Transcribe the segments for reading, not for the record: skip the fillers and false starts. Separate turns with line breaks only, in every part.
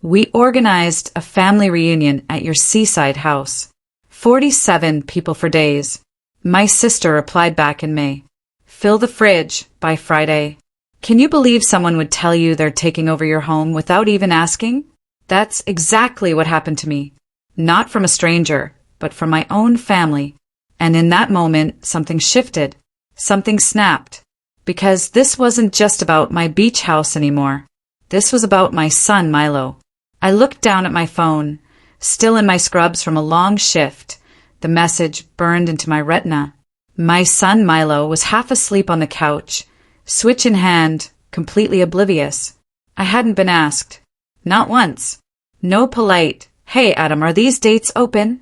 We organized a family reunion at your seaside house. 47 people for days. My sister replied back in May. Fill the fridge by Friday. Can you believe someone would tell you they're taking over your home without even asking? That's exactly what happened to me. Not from a stranger, but from my own family. And in that moment, something shifted. Something snapped. Because this wasn't just about my beach house anymore. This was about my son, Milo. I looked down at my phone, still in my scrubs from a long shift. The message burned into my retina. My son, Milo, was half asleep on the couch, switch in hand, completely oblivious. I hadn't been asked. Not once. No polite, "Hey, Adam, are these dates open?"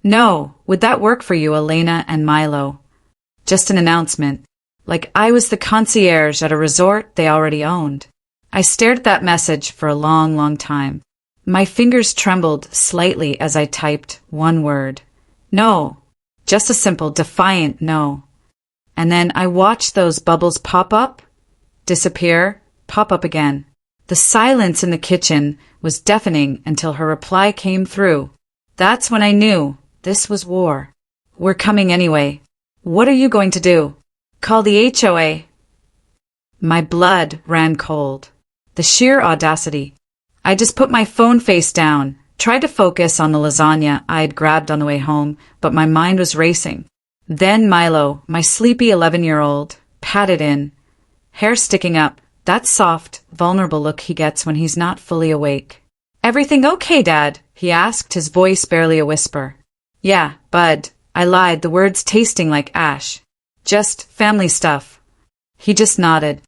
No, "Would that work for you, Elena and Milo?" Just an announcement. Like I was the concierge at a resort they already owned. I stared at that message for a long, long time. My fingers trembled slightly as I typed one word. No. Just a simple, defiant no. And then I watched those bubbles pop up, disappear, pop up again. The silence in the kitchen was deafening until her reply came through. That's when I knew this was war. We're coming anyway. What are you going to do? Call the HOA? My blood ran cold. The sheer audacity. I just put my phone face down, tried to focus on the lasagna I had grabbed on the way home, but my mind was racing. Then Milo, my sleepy 11-year-old, patted in, hair sticking up, that soft, vulnerable look he gets when he's not fully awake. "Everything okay, Dad?" he asked, his voice barely a whisper. "Yeah, bud," I lied, the words tasting like ash. "Just family stuff." He just nodded.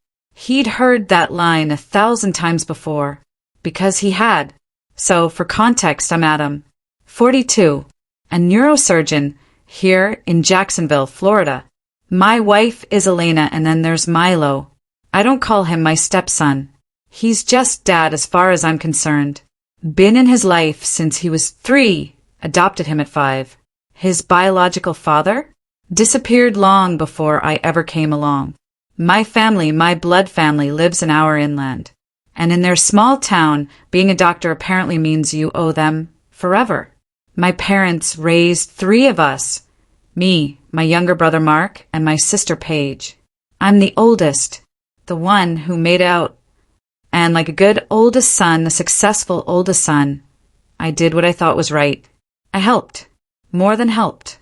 He'd heard that line 1,000 times before. Because he had. So, for context, I'm Adam, 42, a neurosurgeon here in Jacksonville, Florida. My wife is Elena, and then there's Milo. I don't call him my stepson. He's just Dad as far as I'm concerned. Been in his life since he was 3, adopted him at 5. His biological father? Disappeared long before I ever came along. My family, my blood family, lives an hour inland. And in their small town, being a doctor apparently means you owe them forever. My parents raised 3 of us. Me, my younger brother Mark, and my sister Paige. I'm the oldest, the one who made out. And like a good oldest son, a successful oldest son, I did what I thought was right. I helped. More than helped.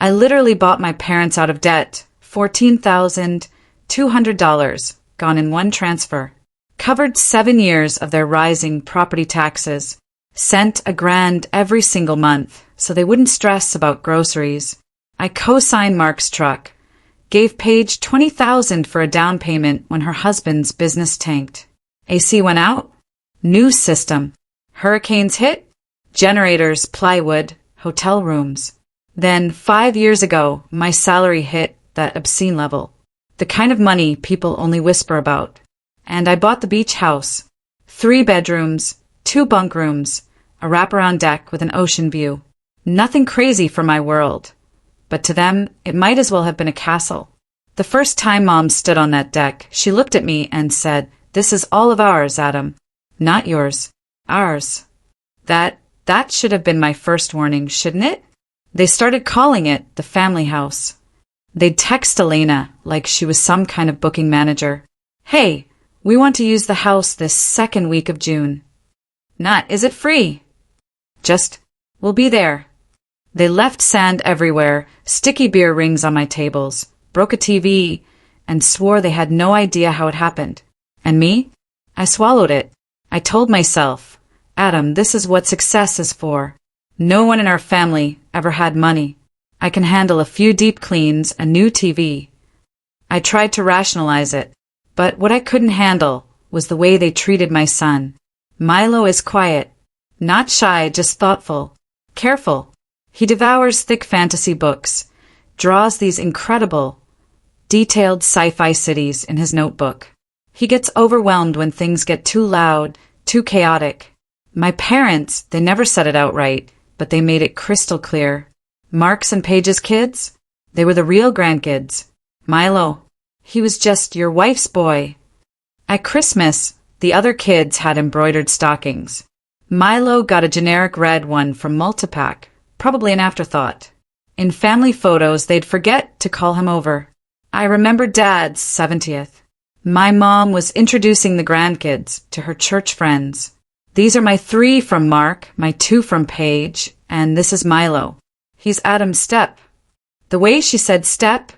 I literally bought my parents out of debt. $14,200, gone in one transfer. Covered 7 years of their rising property taxes. Sent $1,000 every single month, so they wouldn't stress about groceries. I co-signed Mark's truck. Gave Paige $20,000 for a down payment when her husband's business tanked. AC went out. New system. Hurricanes hit. Generators, plywood, hotel rooms. Then 5 years ago, my salary hit that obscene level. The kind of money people only whisper about. And I bought the beach house. 3 bedrooms, 2 bunk rooms, a wraparound deck with an ocean view. Nothing crazy for my world. But to them, it might as well have been a castle. The first time Mom stood on that deck, she looked at me and said, "This is all of ours, Adam. Not yours. Ours." That should have been my first warning, shouldn't it? They started calling it the family house. They'd text Elena like she was some kind of booking manager. "Hey, we want to use the house this second week of June." Not, "Is it free?" Just, "We'll be there." They left sand everywhere, sticky beer rings on my tables, broke a TV, and swore they had no idea how it happened. And me? I swallowed it. I told myself, "Adam, this is what success is for. No one in our family ever had money. I can handle a few deep cleans, a new TV." I tried to rationalize it, but what I couldn't handle was the way they treated my son. Milo is quiet, not shy, just thoughtful, careful. He devours thick fantasy books, draws these incredible, detailed sci-fi cities in his notebook. He gets overwhelmed when things get too loud, too chaotic. My parents, they never said it outright, but they made it crystal clear. Mark's and Paige's kids, they were the real grandkids. Milo, he was just your wife's boy. At Christmas, The other kids had embroidered stockings. Milo got a generic red one from Multipack, probably an afterthought. In family photos, they'd forget to call him over. I remember Dad's 70th. My mom was introducing the grandkids to her church friends. These are my 3 from Mark, my 2 from Paige, and this is Milo. He's Adam's step. The way she said step,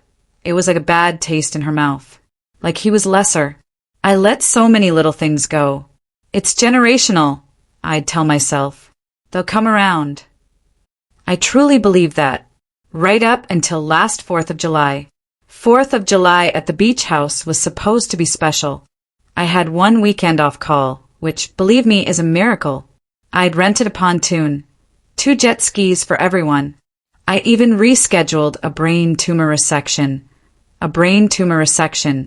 it was like a bad taste in her mouth. Like he was lesser. I let so many little things go. It's generational, I'd tell myself. They'll come around. I truly believe that. Right up until last 4th of July. 4th of July at the beach house was supposed to be special. I had 1 weekend off call, which, believe me, is a miracle. I'd rented a pontoon, 2 jet skis for everyone. I even rescheduled a brain tumor resection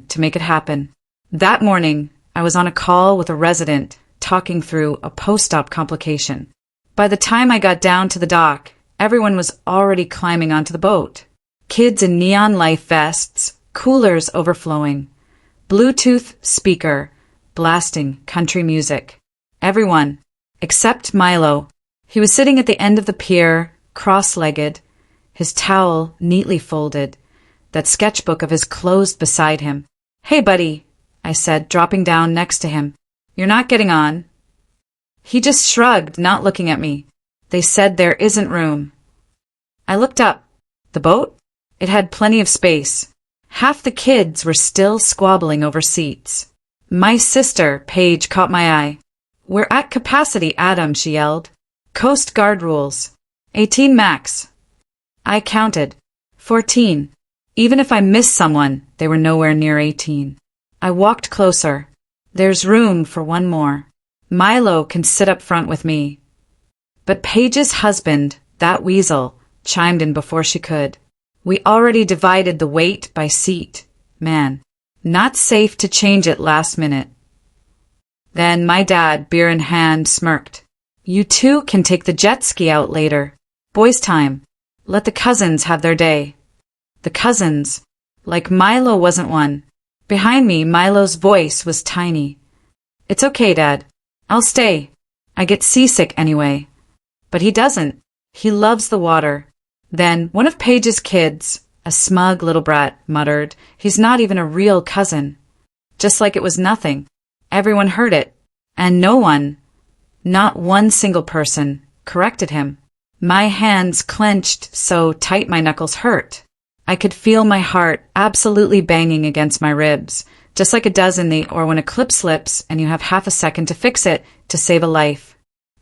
to make it happen. That morning, I was on a call with a resident talking through a post-op complication. By the time I got down to the dock, everyone was already climbing onto the boat. Kids in neon life vests, coolers overflowing, Bluetooth speaker blasting country music. Everyone, except Milo. He was sitting at the end of the pier, cross-legged, his towel neatly folded, that sketchbook of his closed beside him. "Hey, buddy," I said, dropping down next to him. "You're not getting on." He just shrugged, not looking at me. "They said there isn't room." I looked up. The boat? It had plenty of space. Half the kids were still squabbling over seats. My sister, Paige, caught my eye. "We're at capacity, Adam," she yelled. "Coast Guard rules. 18 max." I counted. 14. Even if I missed someone, they were nowhere near 18. I walked closer. "There's room for one more. Milo can sit up front with me." But Paige's husband, that weasel, chimed in before she could. "We already divided the weight by seat. Man, not safe to change it last minute." Then my dad, beer in hand, smirked. "You two can take the jet ski out later. Boys' time. Let the cousins have their day." The cousins. Like Milo wasn't one. Behind me, Milo's voice was tiny. "It's okay, Dad. I'll stay. I get seasick anyway." But he doesn't. He loves the water. Then one of Paige's kids, a smug little brat, muttered, "He's not even a real cousin." Just like it was nothing. Everyone heard it. And no one, not one single person, corrected him. My hands clenched so tight my knuckles hurt. I could feel my heart absolutely banging against my ribs, just like it does or when a clip slips and you have half a second to fix it to save a life.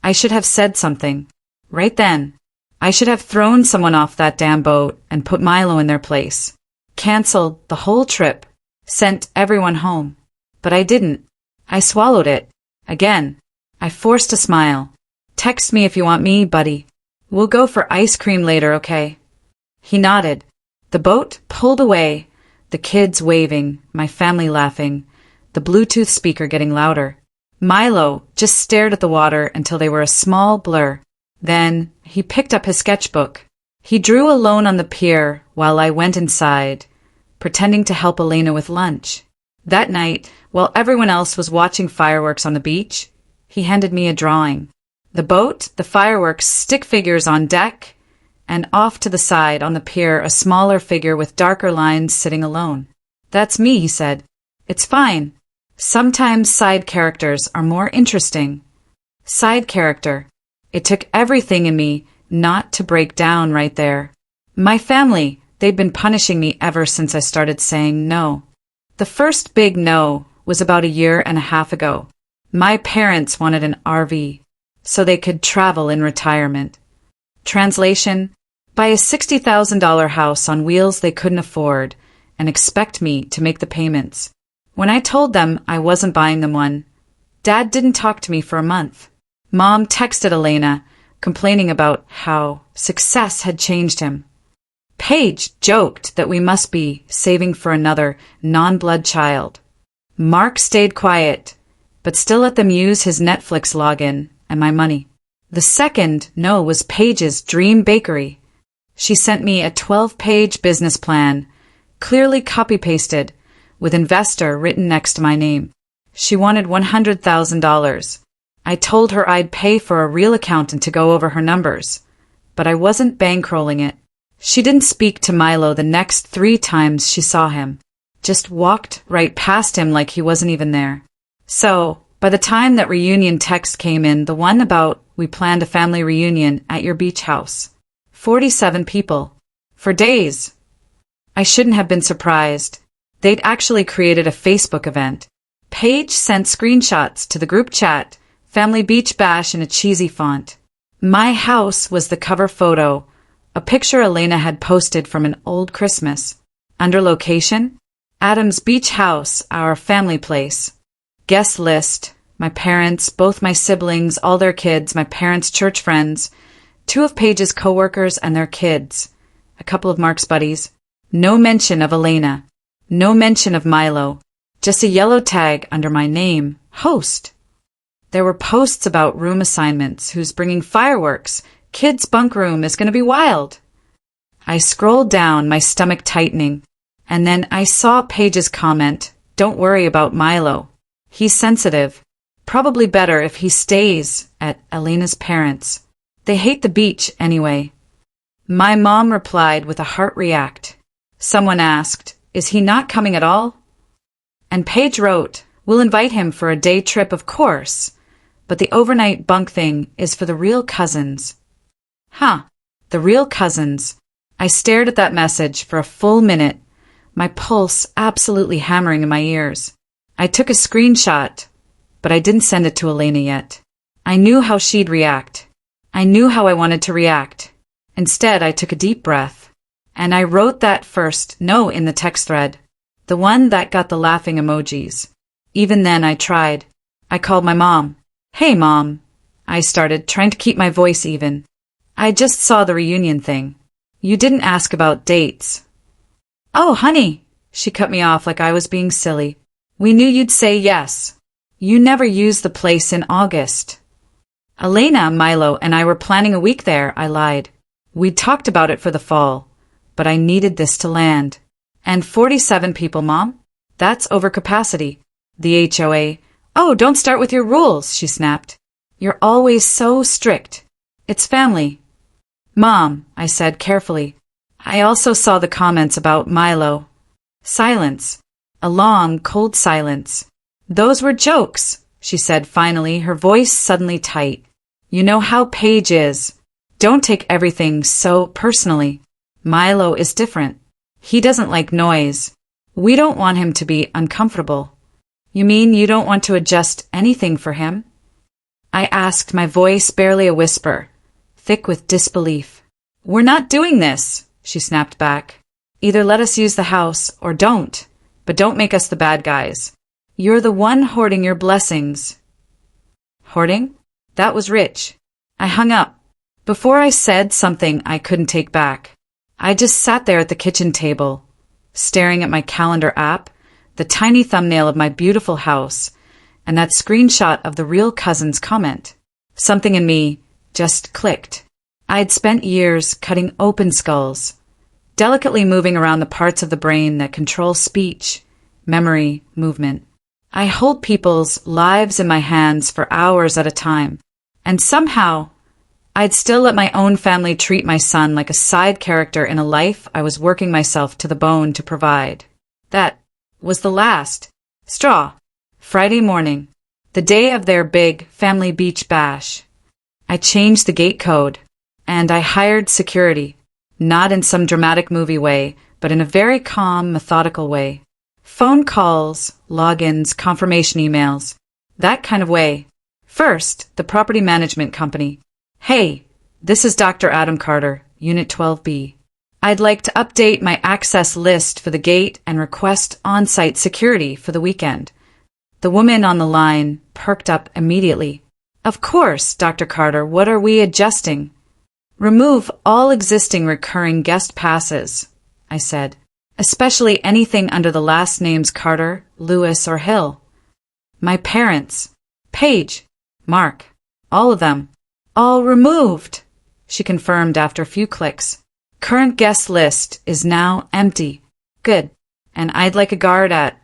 I should have said something. Right then. I should have thrown someone off that damn boat and put Milo in their place. Cancelled the whole trip. Sent everyone home. But I didn't. I swallowed it. Again. I forced a smile. "Text me if you want me, buddy. We'll go for ice cream later, okay?" He nodded. The boat pulled away, the kids waving, my family laughing, the Bluetooth speaker getting louder. Milo just stared at the water until they were a small blur. Then he picked up his sketchbook. He drew alone on the pier while I went inside, pretending to help Elena with lunch. That night, while everyone else was watching fireworks on the beach, he handed me a drawing. The boat, the fireworks, stick figures on deck, and off to the side on the pier a smaller figure with darker lines sitting alone. "That's me," he said. "It's fine. Sometimes side characters are more interesting." Side character. It took everything in me not to break down right there. My family, they'd been punishing me ever since I started saying no. The first big no was about 1.5 years ago. My parents wanted an RV, so they could travel in retirement. Translation: buy a $60,000 house on wheels they couldn't afford and expect me to make the payments. When I told them I wasn't buying them one, Dad didn't talk to me for a month. Mom texted Elena, complaining about how success had changed him. Paige joked that we must be saving for another non-blood child. Mark stayed quiet, but still let them use his Netflix login and my money. The second no was Paige's dream bakery. She sent me a 12-page business plan, clearly copy-pasted, with investor written next to my name. She wanted $100,000. I told her I'd pay for a real accountant to go over her numbers, but I wasn't bankrolling it. She didn't speak to Milo the next 3 times she saw him. Just walked right past him like he wasn't even there. So, by the time that reunion text came in, the one about we planned a family reunion at your beach house. 47 people. For days. I shouldn't have been surprised. They'd actually created a Facebook event. Paige sent screenshots to the group chat, family beach bash in a cheesy font. My house was the cover photo, a picture Elena had posted from an old Christmas. Under location? Adam's beach house, our family place. Guest list, my parents, both my siblings, all their kids, my parents' church friends, 2 of Paige's coworkers and their kids, a couple of Mark's buddies. No mention of Elena. No mention of Milo. Just a yellow tag under my name, host. There were posts about room assignments, who's bringing fireworks, kids' bunk room is going to be wild. I scrolled down, my stomach tightening, and then I saw Paige's comment, don't worry about Milo. He's sensitive. Probably better if he stays at Elena's parents'. They hate the beach anyway. My mom replied with a heart react. Someone asked, is he not coming at all? And Paige wrote, we'll invite him for a day trip, of course, but the overnight bunk thing is for the real cousins. Huh, the real cousins. I stared at that message for a full minute, my pulse absolutely hammering in my ears. I took a screenshot, but I didn't send it to Elena yet. I knew how she'd react. I knew how I wanted to react. Instead, I took a deep breath, and I wrote that first no in the text thread, the one that got the laughing emojis. Even then, I tried. I called my mom. Hey, Mom, I started, trying to keep my voice even. I just saw the reunion thing. You didn't ask about dates. Oh, honey, she cut me off like I was being silly. We knew you'd say yes. You never used the place in August. Elena, Milo, and I were planning a week there, I lied. We'd talked about it for the fall, but I needed this to land. And 47 people, Mom? That's overcapacity. The HOA. Oh, don't start with your rules, she snapped. You're always so strict. It's family. Mom, I said carefully. I also saw the comments about Milo. Silence. A long, cold silence. Those were jokes, she said finally, her voice suddenly tight. You know how Paige is. Don't take everything so personally. Milo is different. He doesn't like noise. We don't want him to be uncomfortable. You mean you don't want to adjust anything for him? I asked, my voice barely a whisper, thick with disbelief. We're not doing this, she snapped back. Either let us use the house or don't, but don't make us the bad guys. You're the one hoarding your blessings. Hoarding? That was rich. I hung up. Before I said something I couldn't take back. I just sat there at the kitchen table, staring at my calendar app, the tiny thumbnail of my beautiful house, and that screenshot of the real cousin's comment. Something in me just clicked. I'd spent years cutting open skulls, delicately moving around the parts of the brain that control speech, memory, movement. I hold people's lives in my hands for hours at a time, and somehow I'd still let my own family treat my son like a side character in a life I was working myself to the bone to provide. That was the last straw. Friday morning, the day of their big family beach bash. I changed the gate code, and I hired security, not in some dramatic movie way, but in a very calm, methodical way. Phone calls, logins, confirmation emails, that kind of way. First, the property management company. Hey, this is Dr. Adam Carter, Unit 12B. I'd like to update my access list for the gate and request on-site security for the weekend. The woman on the line perked up immediately. Of course, Dr. Carter, what are we adjusting? Remove all existing recurring guest passes, I said, especially anything under the last names Carter, Lewis, or Hill. My parents, Paige, Mark, all of them. All removed, she confirmed after a few clicks. Current guest list is now empty. Good. And I'd like a guard at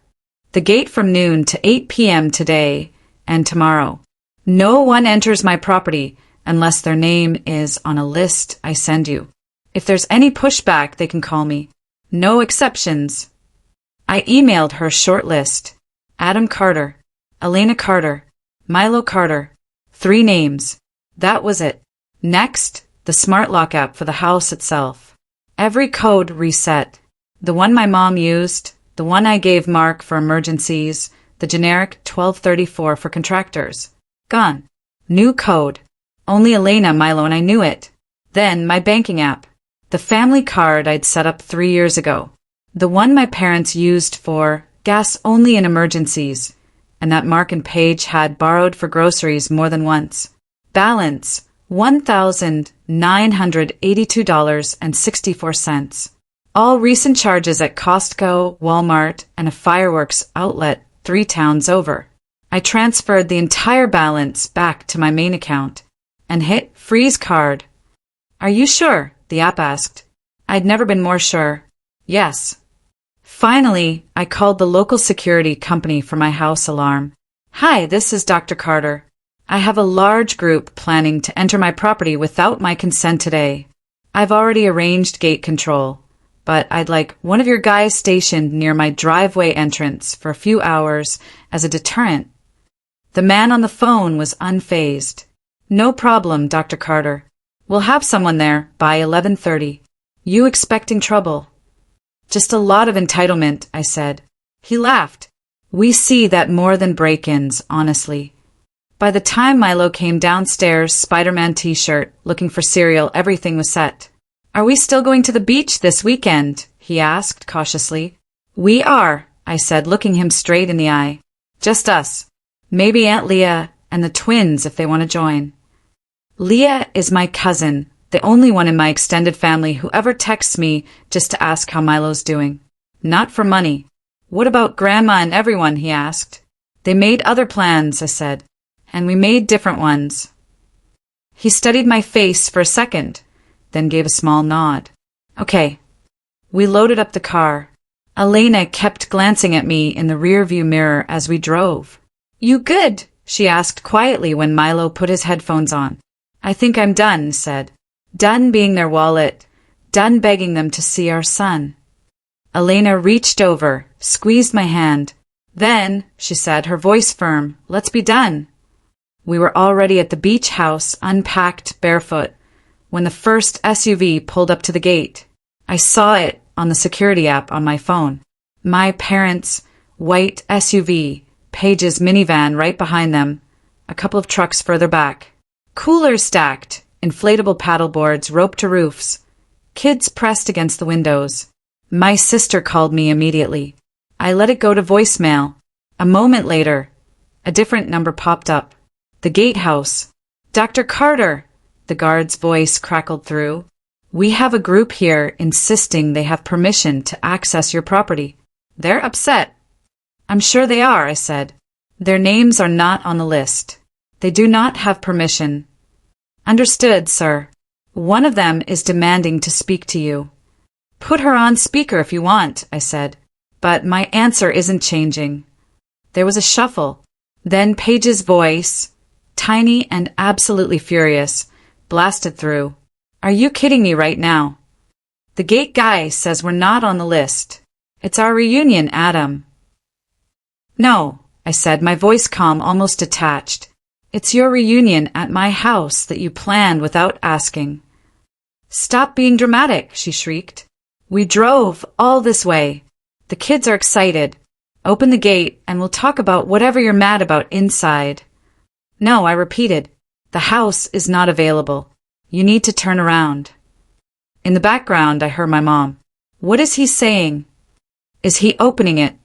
The gate from noon to 8 p.m. today and tomorrow. No one enters my property unless their name is on a list I send you. If there's any pushback, they can call me. No exceptions. I emailed her a short list. Adam Carter, Elena Carter, Milo Carter. 3 names. That was it. Next, the smart lock app for the house itself. Every code reset. The one my mom used, the one I gave Mark for emergencies, the generic 1234 for contractors. Gone. New code. Only Elena, Milo, and I knew it. Then my banking app. The family card I'd set up 3 years ago. The one my parents used for gas only in emergencies, and that Mark and Paige had borrowed for groceries more than once. Balance, $1,982.64. All recent charges at Costco, Walmart, and a fireworks outlet 3 towns over. I transferred the entire balance back to my main account and hit freeze card. Are you sure? The app asked. I'd never been more sure. Yes. Finally, I called the local security company for my house alarm. Hi, this is Dr. Carter. I have a large group planning to enter my property without my consent today. I've already arranged gate control, but I'd like one of your guys stationed near my driveway entrance for a few hours as a deterrent. The man on the phone was unfazed. No problem, Dr. Carter. We'll have someone there by 11:30. You expecting trouble? Just a lot of entitlement, I said. He laughed. We see that more than break-ins, honestly. By the time Milo came downstairs, Spider-Man t-shirt, looking for cereal, everything was set. Are we still going to the beach this weekend? He asked cautiously. We are, I said, looking him straight in the eye. Just us. Maybe Aunt Leah and the twins if they want to join. Leah is my cousin, the only one in my extended family who ever texts me just to ask how Milo's doing. Not for money. What about Grandma and everyone? He asked. They made other plans, I said, and we made different ones. He studied my face for a second, then gave a small nod. Okay. We loaded up the car. Elena kept glancing at me in the rearview mirror as we drove. You good? She asked quietly when Milo put his headphones on. I think I'm done, said. Done being their wallet. Done begging them to see our son. Elena reached over, squeezed my hand. Then, she said, her voice firm, let's be done. We were already at the beach house, unpacked, barefoot, when the first SUV pulled up to the gate. I saw it on the security app on my phone. My parents' white SUV, Paige's minivan right behind them, a couple of trucks further back. Coolers stacked, inflatable paddleboards roped to roofs, kids pressed against the windows. My sister called me immediately. I let it go to voicemail. A moment later, a different number popped up. The gatehouse. Dr. Carter, the guard's voice crackled through. We have a group here insisting they have permission to access your property. They're upset. I'm sure they are, I said. Their names are not on the list. They do not have permission. Understood, sir. One of them is demanding to speak to you. Put her on speaker if you want, I said. But my answer isn't changing. There was a shuffle. Then Paige's voice, tiny and absolutely furious, blasted through. Are you kidding me right now? The gate guy says we're not on the list. It's our reunion, Adam. No, I said, my voice calm, almost detached. It's your reunion at my house that you planned without asking. Stop being dramatic, she shrieked. We drove all this way. The kids are excited. Open the gate and we'll talk about whatever you're mad about inside. No, I repeated. The house is not available. You need to turn around. In the background, I heard my mom. What is he saying? Is he opening it?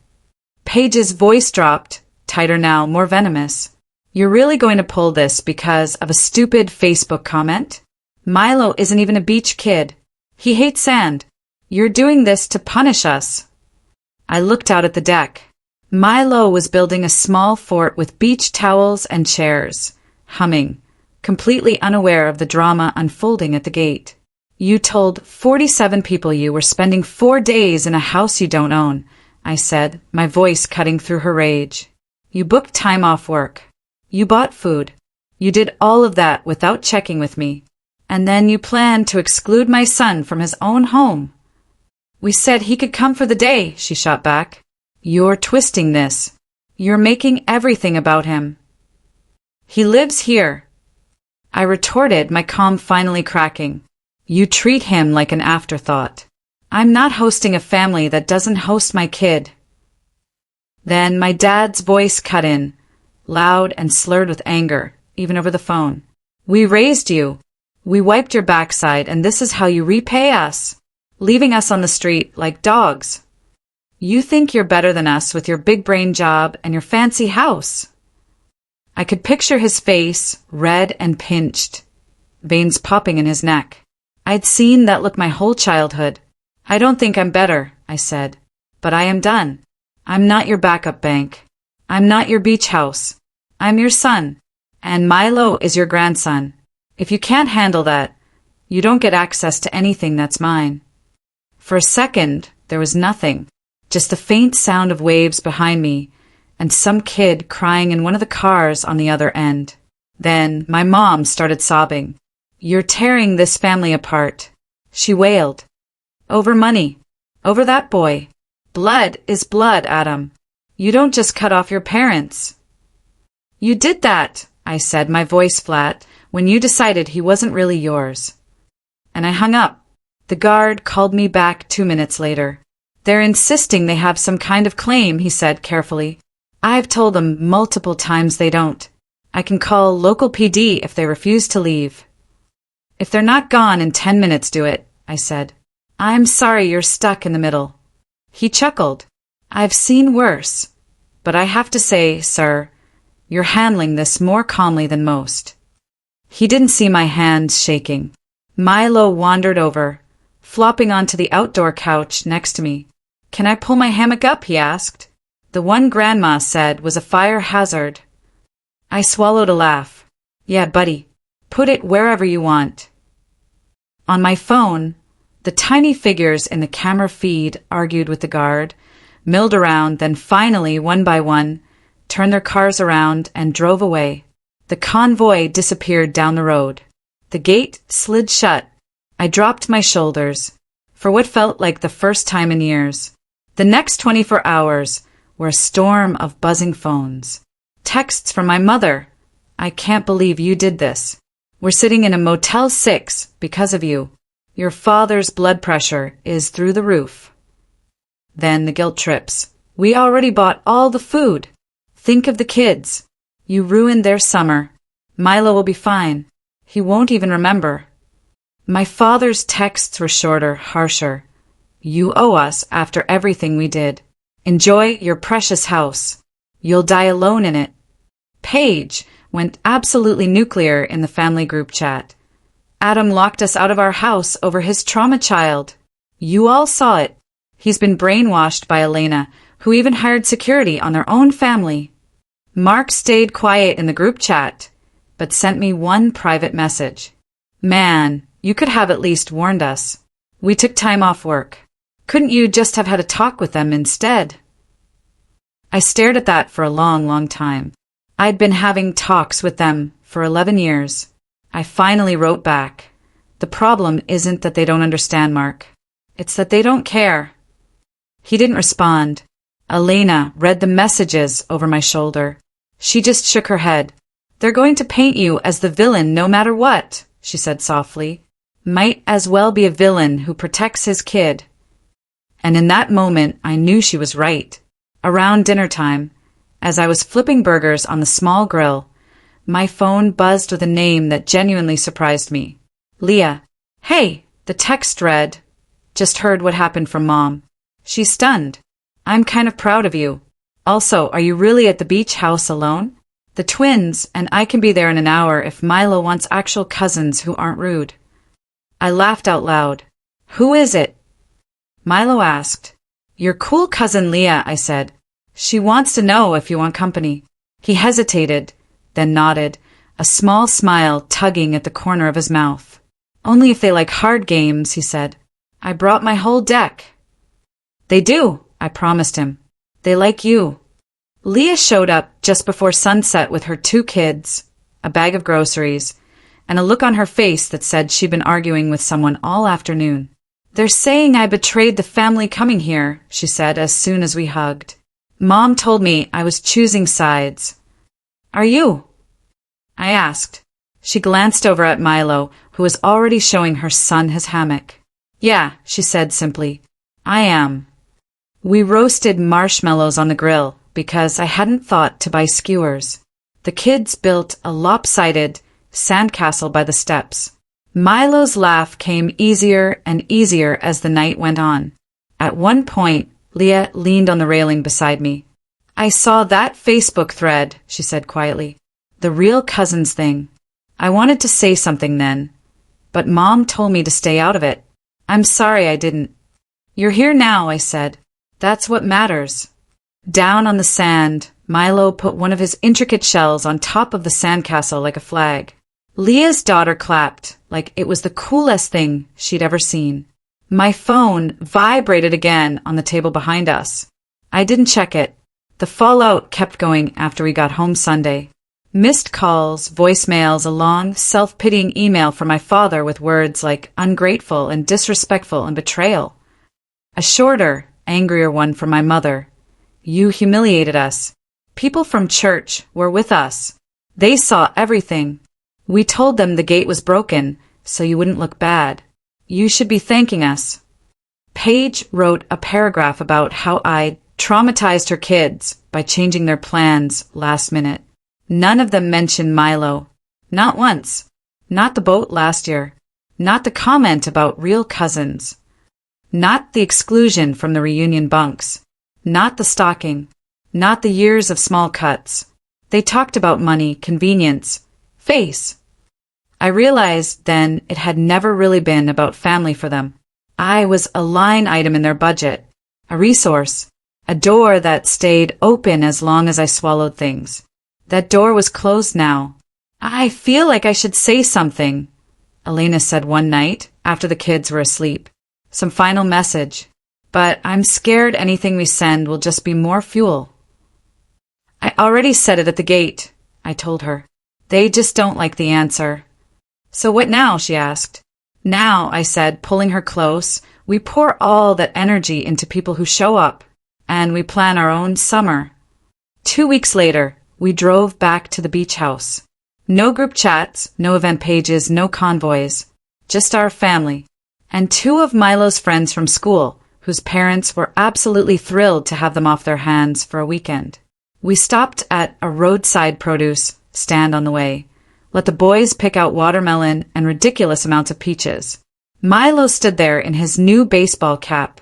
Paige's voice dropped, tighter now, more venomous. You're really going to pull this because of a stupid Facebook comment? Milo isn't even a beach kid. He hates sand. You're doing this to punish us. I looked out at the deck. Milo was building a small fort with beach towels and chairs, humming, completely unaware of the drama unfolding at the gate. You told 47 people you were spending 4 days in a house you don't own. I said, my voice cutting through her rage. You booked time off work. You bought food. You did all of that without checking with me. And then you planned to exclude my son from his own home. We said he could come for the day, she shot back. You're twisting this. You're making everything about him. He lives here. I retorted, my calm finally cracking. You treat him like an afterthought. I'm not hosting a family that doesn't host my kid. Then my dad's voice cut in, loud and slurred with anger, even over the phone. We raised you. We wiped your backside, and this is how you repay us, leaving us on the street like dogs. You think you're better than us with your big brain job and your fancy house. I could picture his face, red and pinched, veins popping in his neck. I'd seen that look my whole childhood. I don't think I'm better, I said, but I am done. I'm not your backup bank. I'm not your beach house. I'm your son, and Milo is your grandson. If you can't handle that, you don't get access to anything that's mine. For a second, there was nothing, just the faint sound of waves behind me and some kid crying in one of the cars on the other end. Then my mom started sobbing. You're tearing this family apart, she wailed. Over money. Over that boy. Blood is blood, Adam. You don't just cut off your parents. You did that, I said, my voice flat, when you decided he wasn't really yours. And I hung up. The guard called me back 2 minutes later. They're insisting they have some kind of claim, he said carefully. I've told them multiple times they don't. I can call local PD if they refuse to leave. If they're not gone in 10 minutes, do it, I said. I'm sorry you're stuck in the middle. He chuckled. I've seen worse. But I have to say, sir, you're handling this more calmly than most. He didn't see my hands shaking. Milo wandered over, flopping onto the outdoor couch next to me. Can I pull my hammock up? He asked. The one Grandma said was a fire hazard. I swallowed a laugh. Yeah, buddy, put it wherever you want. On my phone, the tiny figures in the camera feed argued with the guard, milled around, then finally, one by one, turned their cars around and drove away. The convoy disappeared down the road. The gate slid shut. I dropped my shoulders, for what felt like the first time in years. The next 24 hours were a storm of buzzing phones. Texts from my mother. I can't believe you did this. We're sitting in a Motel 6 because of you. Your father's blood pressure is through the roof. Then the guilt trips. We already bought all the food. Think of the kids. You ruined their summer. Milo will be fine. He won't even remember. My father's texts were shorter, harsher. You owe us after everything we did. Enjoy your precious house. You'll die alone in it. Paige went absolutely nuclear in the family group chat. Adam locked us out of our house over his trauma child. You all saw it. He's been brainwashed by Elena, who even hired security on their own family. Mark stayed quiet in the group chat, but sent me one private message. Man, you could have at least warned us. We took time off work. Couldn't you just have had a talk with them instead? I stared at that for a long, long time. I'd been having talks with them for 11 years. I finally wrote back. The problem isn't that they don't understand, Mark. It's that they don't care. He didn't respond. Elena read the messages over my shoulder. She just shook her head. They're going to paint you as the villain no matter what, she said softly. Might as well be a villain who protects his kid. And in that moment, I knew she was right. Around dinner time, as I was flipping burgers on the small grill, my phone buzzed with a name that genuinely surprised me. Leah. Hey, the text read. Just heard what happened from Mom. She's stunned. I'm kind of proud of you. Also, are you really at the beach house alone? The twins, and I can be there in an hour if Milo wants actual cousins who aren't rude. I laughed out loud. Who is it? Milo asked. Your cool cousin Leah, I said. She wants to know if you want company. He hesitated, then nodded, a small smile tugging at the corner of his mouth. Only if they like hard games, he said. I brought my whole deck. They do, I promised him. They like you. Leah showed up just before sunset with her 2 kids, a bag of groceries, and a look on her face that said she'd been arguing with someone all afternoon. They're saying I betrayed the family coming here, she said as soon as we hugged. Mom told me I was choosing sides. Are you? I asked. She glanced over at Milo, who was already showing her son his hammock. Yeah, she said simply. I am. We roasted marshmallows on the grill because I hadn't thought to buy skewers. The kids built a lopsided sandcastle by the steps. Milo's laugh came easier and easier as the night went on. At one point, Leah leaned on the railing beside me. I saw that Facebook thread, she said quietly. The real cousins thing. I wanted to say something then, but Mom told me to stay out of it. I'm sorry I didn't. You're here now, I said. That's what matters. Down on the sand, Milo put one of his intricate shells on top of the sandcastle like a flag. Leah's daughter clapped like it was the coolest thing she'd ever seen. My phone vibrated again on the table behind us. I didn't check it. The fallout kept going after we got home Sunday. Missed calls, voicemails, a long, self-pitying email from my father with words like ungrateful and disrespectful and betrayal. A shorter, angrier one from my mother. You humiliated us. People from church were with us. They saw everything. We told them the gate was broken, so you wouldn't look bad. You should be thanking us. Paige wrote a paragraph about how I traumatized her kids by changing their plans last minute. None of them mentioned Milo. Not once. Not the boat last year. Not the comment about real cousins. Not the exclusion from the reunion bunks. Not the stalking. Not the years of small cuts. They talked about money, convenience, face. I realized then it had never really been about family for them. I was a line item in their budget, a resource, a door that stayed open as long as I swallowed things. That door was closed now. I feel like I should say something, Elena said one night after the kids were asleep. Some final message. But I'm scared anything we send will just be more fuel. I already said it at the gate, I told her. They just don't like the answer. So what now? She asked. Now, I said, pulling her close, we pour all that energy into people who show up, and we plan our own summer. 2 weeks later, we drove back to the beach house. No group chats, no event pages, no convoys. Just our family. And 2 of Milo's friends from school, whose parents were absolutely thrilled to have them off their hands for a weekend. We stopped at a roadside produce stand on the way. Let the boys pick out watermelon and ridiculous amounts of peaches. Milo stood there in his new baseball cap,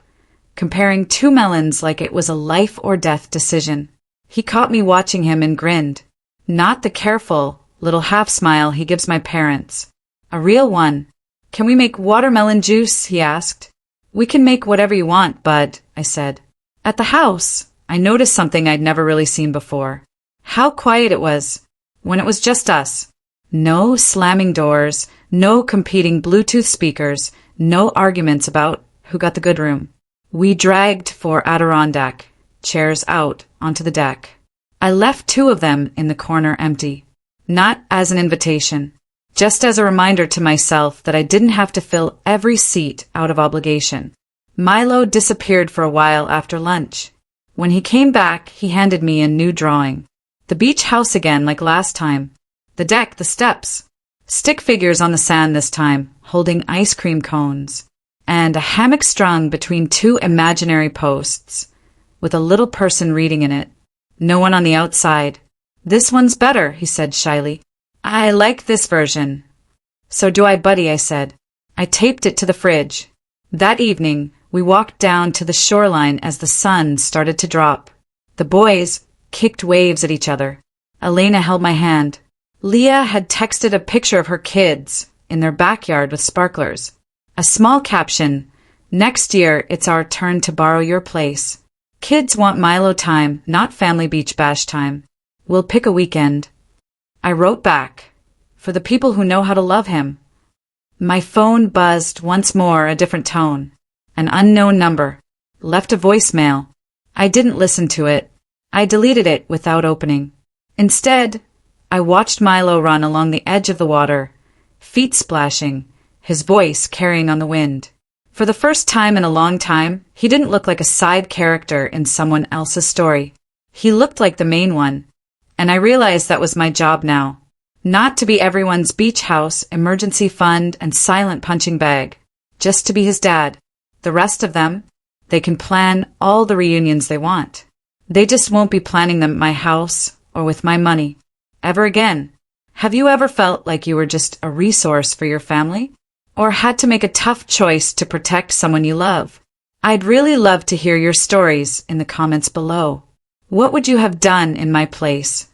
comparing 2 melons like it was a life or death decision. He caught me watching him and grinned. Not the careful, little half-smile he gives my parents. A real one. Can we make watermelon juice? He asked. We can make whatever you want, Bud, I said. At the house, I noticed something I'd never really seen before. How quiet it was, when it was just us. No slamming doors, no competing Bluetooth speakers, no arguments about who got the good room. We dragged for Adirondack, chairs out onto the deck. I left 2 of them in the corner empty, not as an invitation, just as a reminder to myself that I didn't have to fill every seat out of obligation. Milo disappeared for a while after lunch. When he came back, he handed me a new drawing. The beach house again, like last time. The deck, the steps. Stick figures on the sand this time, holding ice cream cones. And a hammock strung between 2 imaginary posts, with a little person reading in it. No one on the outside. This one's better, he said shyly. I like this version. So do I, buddy, I said. I taped it to the fridge. That evening, we walked down to the shoreline as the sun started to drop. The boys kicked waves at each other. Elena held my hand. Leah had texted a picture of her kids in their backyard with sparklers. A small caption, "Next year, it's our turn to borrow your place. Kids want Milo time, not family beach bash time. We'll pick a weekend." I wrote back, "For the people who know how to love him." My phone buzzed once more, a different tone. An unknown number. Left a voicemail. I didn't listen to it. I deleted it without opening. Instead, I watched Milo run along the edge of the water, feet splashing, his voice carrying on the wind. For the first time in a long time, he didn't look like a side character in someone else's story. He looked like the main one, and I realized that was my job now. Not to be everyone's beach house, emergency fund, and silent punching bag. Just to be his dad. The rest of them, they can plan all the reunions they want. They just won't be planning them at my house or with my money. Ever again. Have you ever felt like you were just a resource for your family? Or had to make a tough choice to protect someone you love? I'd really love to hear your stories in the comments below. What would you have done in my place?